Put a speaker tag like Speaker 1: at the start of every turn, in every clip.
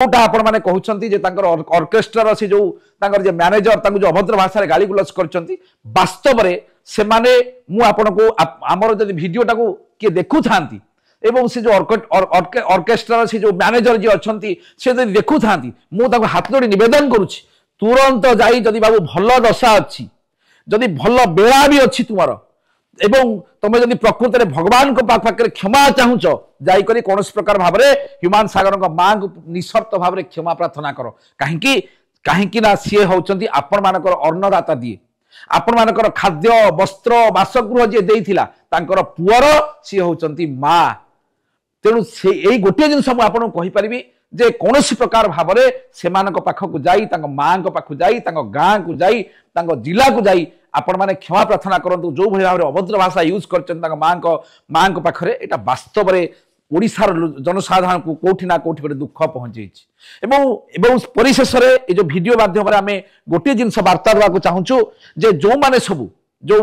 Speaker 1: जोटा आपण माने कहउछंती जे तांकर ऑर्केस्ट्रा से जो तांकर जे मैनेजर तांको जो अभद्र भाषा रे गाली गुलस करछंती वास्तव रे से माने मु आपण को हमर जदि वीडियोटा को के देखु थांती एवं से जो ऑर्केस्ट्रा से जो मैनेजर जे अछंती से जदि देखु थांती मु ताको हाथ जोड़ी निवेदन करूछि तुरंत जाई जदि बाबू भलो दशा अछि जदि भलो बेला भी अछि तुमरो एवं तुम जदि प्रकृत में भगवान को पाखे क्षमा चाहूच जाई कौन प्रकार भाव में ह्यूमान सागर माँ को निशर्त भाव में क्षमा प्रार्थना कर कहीं ना सी होती आपण मानकर अन्नदाता दिए आपण मानकर खाद्य वस्त्र बासगृह जी देइथिला तांकर पुअर सी होती माँ तेणु से यही गोटे जिन आपको कहीपरि जे कौन प्रकार भाव में से पाखक जाई माँ पाखक जाई गाँ को जाई जिला को जाई आपण माने क्षमा प्रार्थना करंतु जो भली भाव अभद्र भाषा यूज करचन माँ को पाखरे एटा वास्तव में ओडिशार जनसाधारण को कोठी ना कोठी पर दुख पहुंचे एवं परिशेष ये जो वीडियो माध्यम आम गोटे जिनस वार्ता देवाक चाहूँ जे जो माने सब जो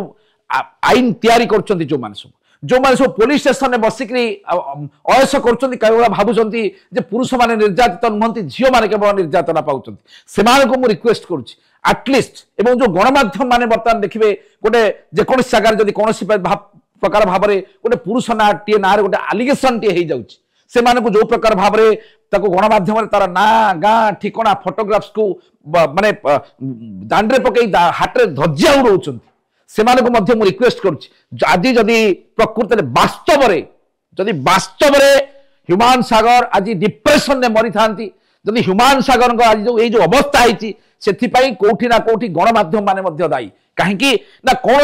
Speaker 1: आईन तैयारी करचंती जो माने सब पुलिस स्टेशन में बसिक अयस कर भावुंट जे पुरुष माने निर्यातित नुहति झील मैंने केवल निर्यातना पाँच से रिक्वेस्ट करुच्ची आटलिस्ट एवं जो गणमाध्यम माने बर्तमान देखिए गोटे जेको जगह जब कौन प्रकार भाव में गोटे पुरुष ना टे ना गोटे आलिगेसन टे से जो प्रकार भाव में गणमाध्यम तार ना गाँ ठिकना फोटोग्राफ्स को माने दांडे पकई हाथ धज्जिया उड़ाउछंती से रिक्वेस्ट करुच्ची आज जदि प्रकृत में वास्तव ह्यूमान सागर आज डिप्रेशन में मरी था जदि ह्यूमान सागर आज जो अवस्था है से कोठी ना कोठी गणमाध्यम माने दायी कहीं ना कौन